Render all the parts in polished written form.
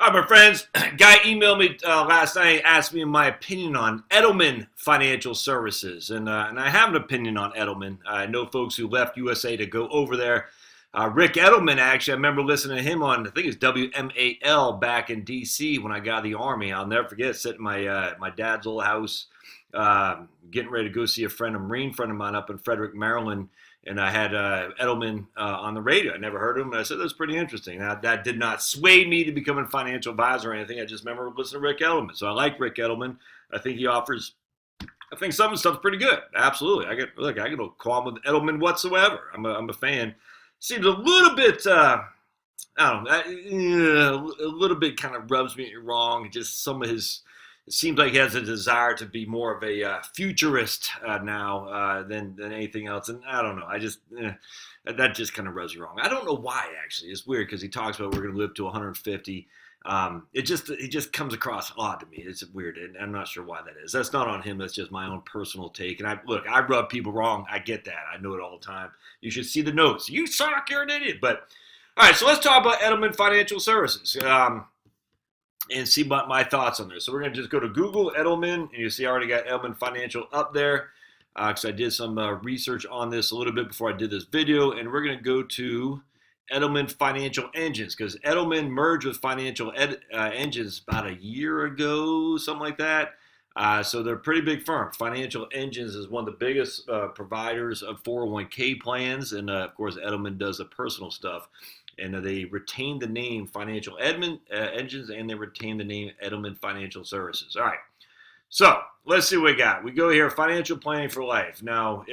All right, my friends. Guy emailed me last night, asked me my opinion on Edelman Financial Services, and I have an opinion on Edelman. I know folks who left USA to go over there. Rick Edelman, actually, I remember listening to him on, I think it's WMAL back in D.C. when I got out of the Army. I'll never forget sitting in my dad's old house, getting ready to go see a Marine friend of mine up in Frederick, Maryland. And I had Edelman on the radio. I never heard of him, and I said, that's pretty interesting. Now, that did not sway me to become a financial advisor or anything. I just remember listening to Rick Edelman. So I like Rick Edelman. I think he offers, I think some of the stuff's pretty good. Absolutely. I get no qualm with Edelman whatsoever. I'm a fan. Seems a little bit, I don't know, a little bit kind of rubs me wrong. Just some of his, it seems like he has a desire to be more of a futurist now than anything else. And I don't know. That just kind of rubs me wrong. I don't know why, actually. It's weird because he talks about we're going to live to 150. It just comes across odd to me. It's weird, and I'm not sure why that is. That's not on him. That's just my own personal take. And I rub people wrong. I get that. I know it all the time. You should see the notes. You suck. You're an idiot. But all right, so let's talk about Edelman Financial Services. And see my thoughts on this. So we're going to just go to Google Edelman, and you see I already got Edelman Financial up there because I did some research on this a little bit before I did this video, and we're going to go to Edelman Financial Engines because Edelman merged with Financial Engines about a year ago, something like that. So they're a pretty big firm. Financial Engines is one of the biggest providers of 401k plans, and of course Edelman does the personal stuff. And they retain the name Financial Engines, and they retain the name Edelman Financial Services. All right. So let's see what we got. We go here, financial planning for life. Now,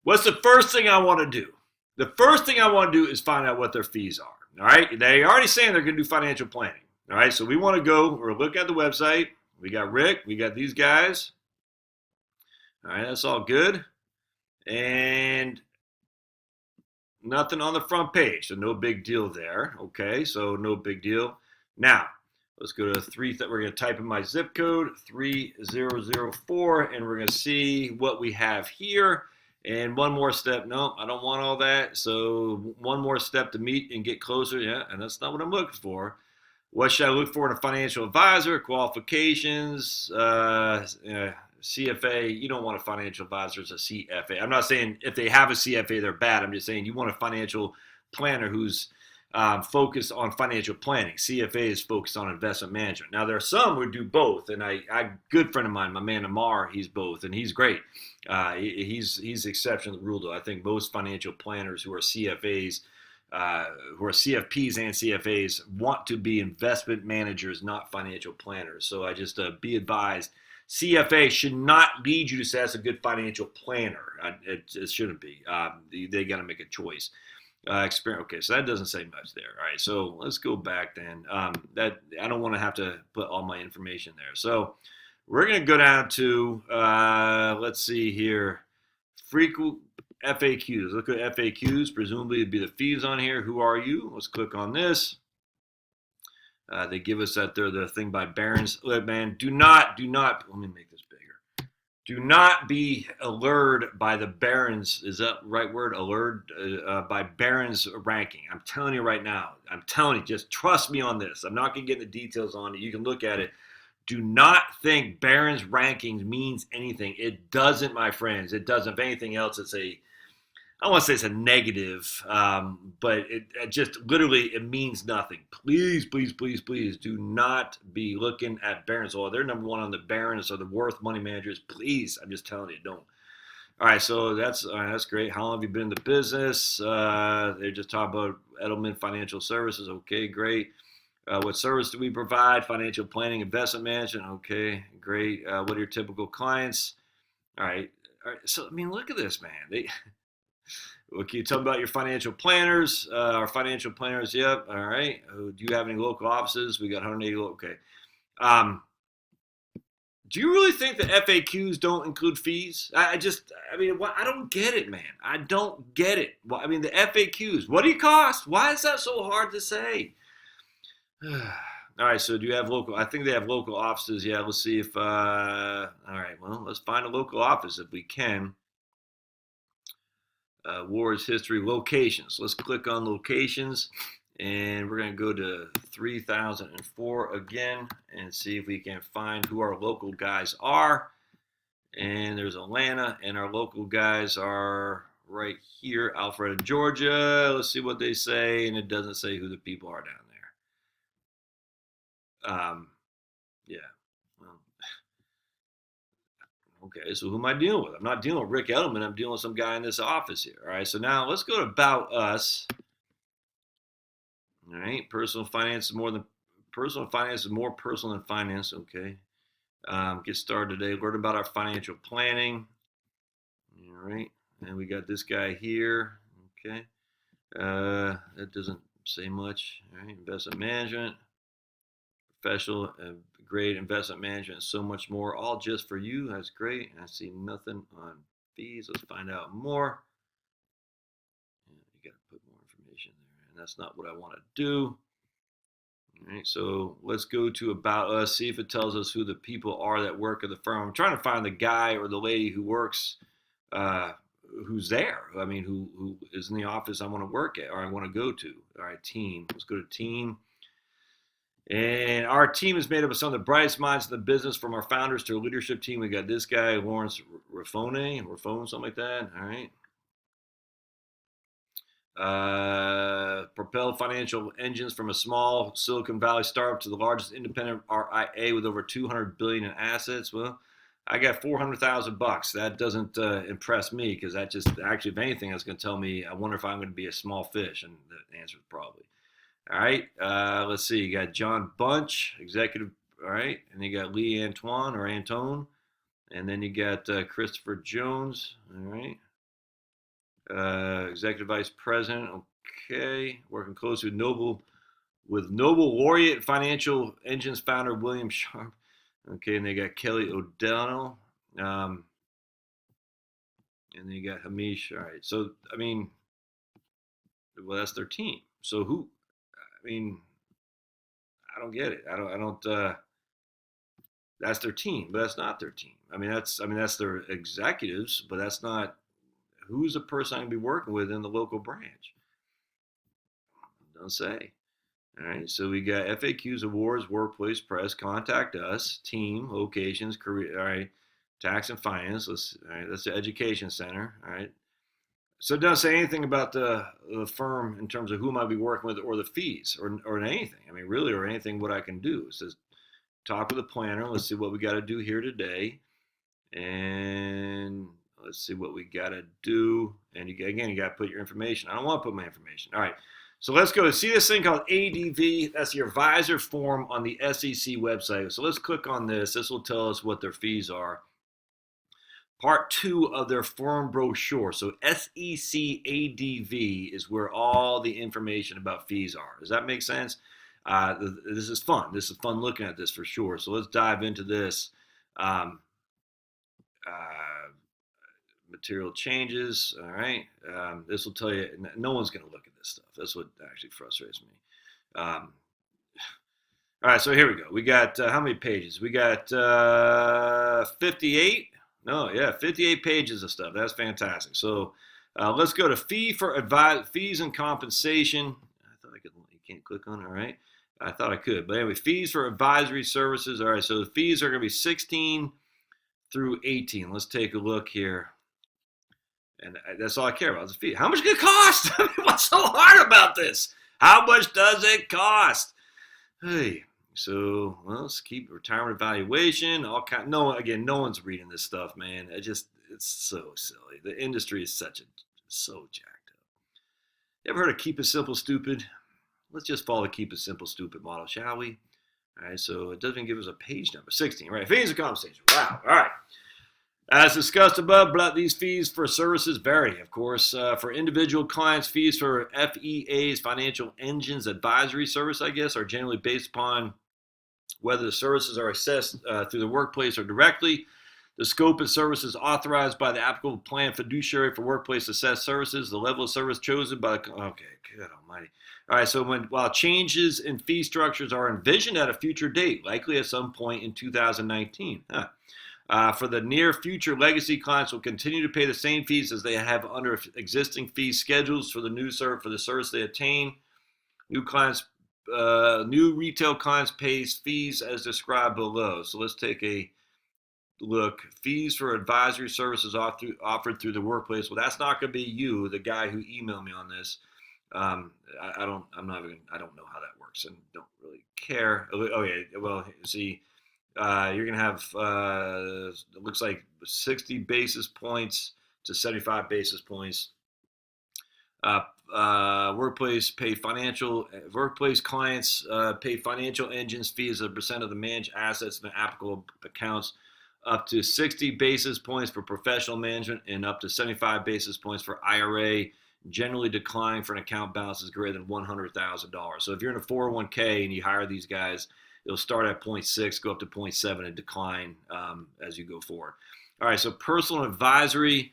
what's the first thing I want to do? The first thing I want to do is find out what their fees are. All right. They're already saying they're going to do financial planning. All right. So we want to go or look at the website. We got Rick. We got these guys. All right. That's all good. And nothing on the front page, so no big deal there. Okay, so no big deal. Now, let's go to we're going to type in my zip code, 3004, and we're going to see what we have here. And one more step. No, I don't want all that. So one more step to meet and get closer. Yeah, and that's not what I'm looking for. What should I look for in a financial advisor? Qualifications, CFA. You don't want a financial advisor as a CFA. I'm not saying if they have a CFA, they're bad. I'm just saying you want a financial planner who's focused on financial planning. CFA is focused on investment management. Now, there are some who do both, and I good friend of mine, my man Amar, he's both, and he's great. He's the exception to the rule, though. I think most financial planners who are CFAs, who are CFPs and CFAs, want to be investment managers, not financial planners. So I just be advised. CFA should not lead you to say that's a good financial planner. It shouldn't be. They got to make a choice. Experience. Okay, so that doesn't say much there. All right, so let's go back then. That I don't want to have to put all my information there. So we're going to go down to, let's see here, frequent FAQs. Look at FAQs. Presumably it'd be the fees on here. Who are you? Let's click on this. They give us that they're the thing by Barron's. Look, man, do not, let me make this bigger. Do not be allured by the Barron's, is that the right word? Allured by Barron's ranking. I'm telling you right now. I'm telling you, just trust me on this. I'm not going to get into details on it. You can look at it. Do not think Barron's rankings means anything. It doesn't, my friends. It doesn't. If anything else, I don't want to say it's a negative, but it just literally it means nothing. Please, please, please, please do not be looking at Barron's. Oh, they're number one on the Barron's or the Worth Money Managers. Please, I'm just telling you, don't. All right, so that's great. How long have you been in the business? They just talk about Edelman Financial Services. Okay, great. What service do we provide? Financial planning, investment management. Okay, great. What are your typical clients? All right. So I mean, look at this, man. Can you tell me about your financial planners? Our financial planners, yep. All right. Do you have any local offices? We got 180 local. Okay. Do you really think that FAQs don't include fees? I don't get it, man. I don't get it. Well, I mean, the FAQs, what do you cost? Why is that so hard to say? All right, so do you have local? I think they have local offices. Yeah, let's see if, all right, well, let's find a local office if we can. Wars history, locations. Let's click on locations. And we're going to go to 3004 again and see if we can find who our local guys are. And there's Atlanta, and our local guys are right here, Alpharetta, Georgia. Let's see what they say, and it doesn't say who the people are down there. Yeah. Well, okay, so who am I dealing with? I'm not dealing with Rick Edelman. I'm dealing with some guy in this office here. All right, so now let's go to About Us. All right, personal finance is more personal than finance. Okay. Get started today. Learn about our financial planning. All right. And we got this guy here. Okay. That doesn't say much. All right. Investment management, professional grade investment management, and so much more. All just for you. That's great. I see nothing on fees. Let's find out more. You got to put more information there. And that's not what I want to do. All right, so let's go to About Us, see if it tells us who the people are that work at the firm. I'm trying to find the guy or the lady who works, who's there. I mean, who is in the office I want to work at or I want to go to. All right, team. Let's go to team. And our team is made up of some of the brightest minds in the business, from our founders to our leadership team. We got this guy, Lawrence Raffone, something like that. All right. Propel financial engines from a small Silicon Valley startup to the largest independent RIA with over $200 billion in assets. Well, I got $400,000. That doesn't impress me, because that just actually, if anything, that's going to tell me I wonder if I'm going to be a small fish, and the answer is probably. All right. Let's see. You got John Bunch, executive. All right, and you got Lee Antoine or Antone, and then you got Christopher Jones. All right. Executive Vice President, okay. Working closely with Noble Laureate Financial Engines founder William Sharp. Okay, and they got Kelly O'Donnell. And then you got Hamish. All right. So, I mean, well, that's their team. So who, I mean, I don't get it. I don't, that's their team, but that's not their team. That's their executives, but that's not. Who's the person I'm going to be working with in the local branch? Don't say. All right, so we got FAQs, awards, workplace, press, contact us, team, locations, career. All right, tax and finance. All right, that's the education center. All right, so it doesn't say anything about the firm in terms of who I might be working with or the fees or anything. I mean, really, or anything what I can do. It says talk with the planner. Let's see what we got to do here today, and let's see what we got to do. And you got to put your information. I don't want to put my information. All right. So let's go see this thing called ADV. That's your advisor form on the SEC website. So let's click on this. This will tell us what their fees are. Part 2 of their firm brochure. So SEC ADV is where all the information about fees are. Does that make sense? This is fun. This is fun looking at this for sure. So let's dive into this. Material changes. All right. This will tell you, no one's going to look at this stuff. That's what actually frustrates me. All right. So here we go. We got, how many pages? We got 58. No, yeah, 58 pages of stuff. That's fantastic. So let's go to fees and compensation. I thought I could, you can't click on it. All right. I thought I could. But anyway, fees for advisory services. All right. So the fees are going to be 16 through 18. Let's take a look here. And that's all I care about is the fee. How much does it cost? I mean, what's so hard about this? How much does it cost? Hey, so let's keep retirement evaluation. No one's reading this stuff, man. It's so silly. The industry is so jacked up. You ever heard of keep it simple, stupid? Let's just follow the keep it simple, stupid model, shall we? All right, so it doesn't give us a page number. 16, right? Fees and compensation. Wow. All right. As discussed above, these fees for services vary, of course. For individual clients, fees for FEAs, financial engines, advisory service, I guess, are generally based upon whether the services are assessed through the workplace or directly. The scope of services authorized by the applicable plan fiduciary for workplace assessed services, the level of service chosen by the, okay, good almighty. All right, so while changes in fee structures are envisioned at a future date, likely at some point in 2019, for the near future, legacy clients will continue to pay the same fees as they have under existing fee schedules for the new for the service they obtain. New clients, new retail clients pays fees as described below. So let's take a look. Fees for advisory services offered through the workplace. Well, that's not going to be you, the guy who emailed me on this. I don't. I'm not even. I don't know how that works, and don't really care. Okay. Well, see, you're gonna have. It looks like 60 basis points to 75 basis points. Workplace clients pay financial engines fees as a percent of the managed assets and applicable accounts, up to 60 basis points for professional management and up to 75 basis points for IRA. Generally decline for an account balance is greater than $100,000. So if you're in a 401k and you hire these guys, it'll start at 0.6, go up to 0.7, and decline as you go forward. All right, so personal advisory.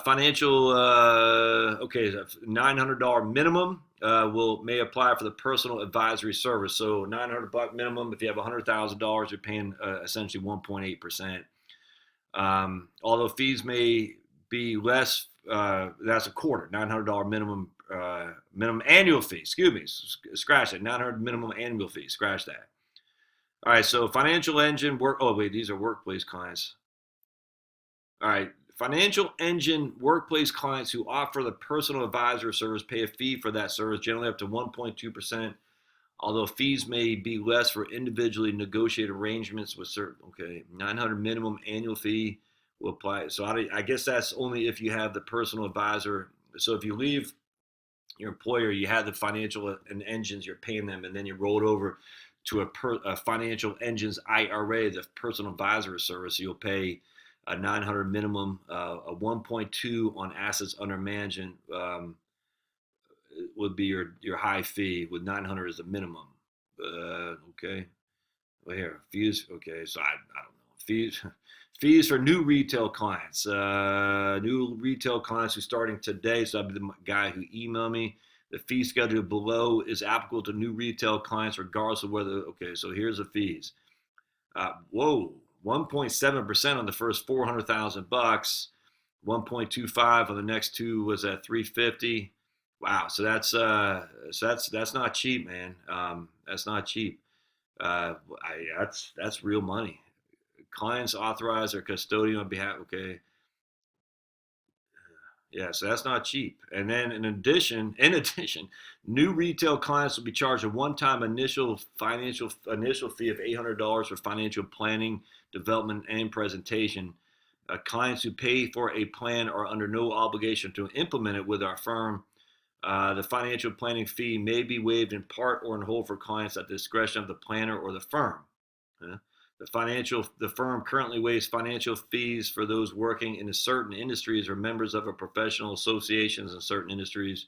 Financial, $900 minimum may apply for the personal advisory service. So $900 minimum. If you have $100,000, you're paying essentially 1.8%. Although fees may be less, that's a quarter. $900 minimum annual fee. Excuse me, scratch that. $900 minimum annual fee. Scratch that. All right. So financial engine work. Oh wait, these are workplace clients. All right. Financial engine workplace clients who offer the personal advisor service pay a fee for that service, generally up to 1.2%, although fees may be less for individually negotiated arrangements with certain, $900 minimum annual fee will apply. So I guess that's only if you have the personal advisor. So if you leave your employer, you have the financial and engines, you're paying them, and then you roll it over to a financial engines IRA, the personal advisor service, you'll pay a 900 minimum, a 1.2 on assets under management would be your high fee, with 900 as the minimum. Okay. Well, here fees. Okay, so I don't know fees for new retail clients. New retail clients who starting today. So I'll be the guy who emailed me. The fee schedule below is applicable to new retail clients regardless of whether. Okay, so here's the fees. 1.7% on the first $400,000, 1.25 on the next two was at 350. Wow, so that's not cheap, man. That's not cheap. That's real money. Clients authorize their custodian on behalf. Okay, yeah, so that's not cheap. And then in addition, new retail clients will be charged a one-time initial fee of $800 for financial planning, development, and presentation. Clients who pay for a plan are under no obligation to implement it with our firm. The financial planning fee may be waived in part or in whole for clients at the discretion of the planner or the firm. The firm currently waives financial fees for those working in certain industries or members of a professional associations in certain industries.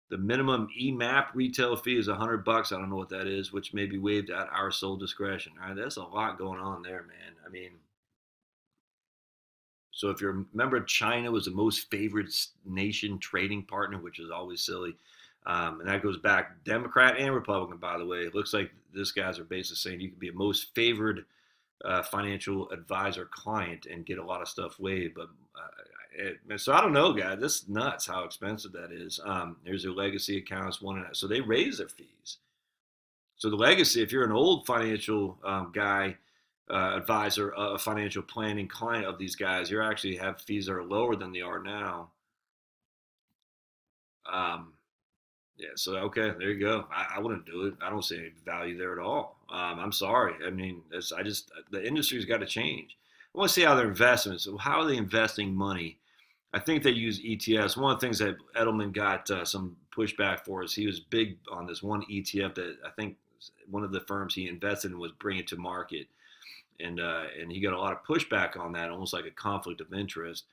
The minimum EMAP retail fee is $100. I don't know what that is, which may be waived at our sole discretion. All right, that's a lot going on there, man. I mean, so if you remember, China was the most favored nation trading partner, which is always silly. And that goes back Democrat and Republican, by the way. It looks like these guys are basically saying you can be a most favored financial advisor client and get a lot of stuff waived. But so I don't know, guys. This is nuts how expensive that is. There's their legacy accounts, so they raise their fees. So the legacy, if you're an old financial guy, advisor, a financial planning client of these guys, you actually have fees that are lower than they are now. Yeah, so okay, there you go. I wouldn't do it. I don't see any value there at all. I'm sorry. I mean, the industry's got to change. I want to see how their investments. So how are they investing money? I think they use ETFs. One of the things that Edelman got some pushback for is he was big on this one ETF that I think one of the firms he invested in was bringing to market, and he got a lot of pushback on that, almost like a conflict of interest.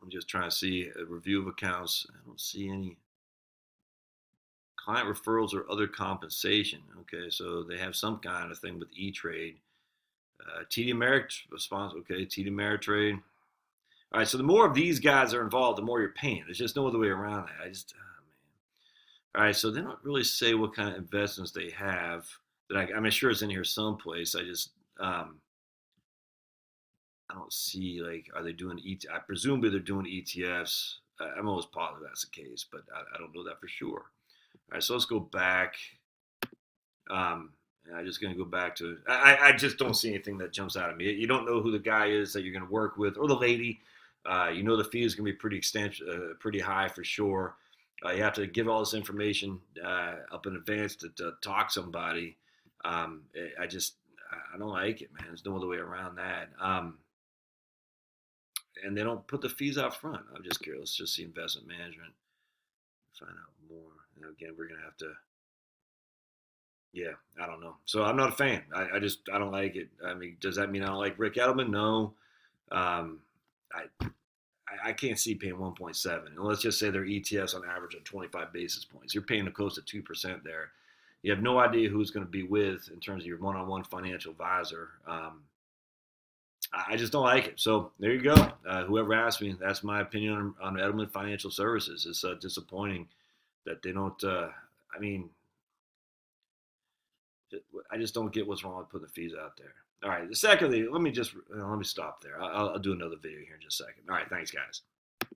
I'm just trying to see a review of accounts. I don't see any client referrals or other compensation. Okay, so they have some kind of thing with E-Trade. TD Ameritrade response. Okay, TD Ameritrade. All right, so the more of these guys are involved, the more you're paying. There's just no other way around that. Man. All right, so they don't really say what kind of investments they have. I'm sure it's in here someplace. I don't see, like, are they doing I presumably they're doing ETFs. I'm almost positive that's the case, but I don't know that for sure. right, so let's go back. I'm just going to go back to I just don't see anything that jumps out at me. You don't know who the guy is that you're going to work with or the lady. You know the fee is going to be pretty high for sure. You have to give all this information up in advance to talk somebody. I don't like it, man. There's no other way around that. And they don't put the fees out front. I'm just curious. Let's just see investment management. Find out more. And again, we're going to have to. Yeah, I don't know. So I'm not a fan. I don't like it. I mean, does that mean I don't like Rick Edelman? No. Um, I can't see paying 1.7. And let's just say their ETFs on average are 25 basis points. You're paying close to 2% there. You have no idea who's going to be with in terms of your one-on-one financial advisor. I just don't like it. So there you go. Whoever asked me, that's my opinion on Edelman Financial Services. It's disappointing that they don't. I mean, I just don't get what's wrong with putting the fees out there. All right. Secondly, let me stop there. I'll do another video here in just a second. All right. Thanks, guys.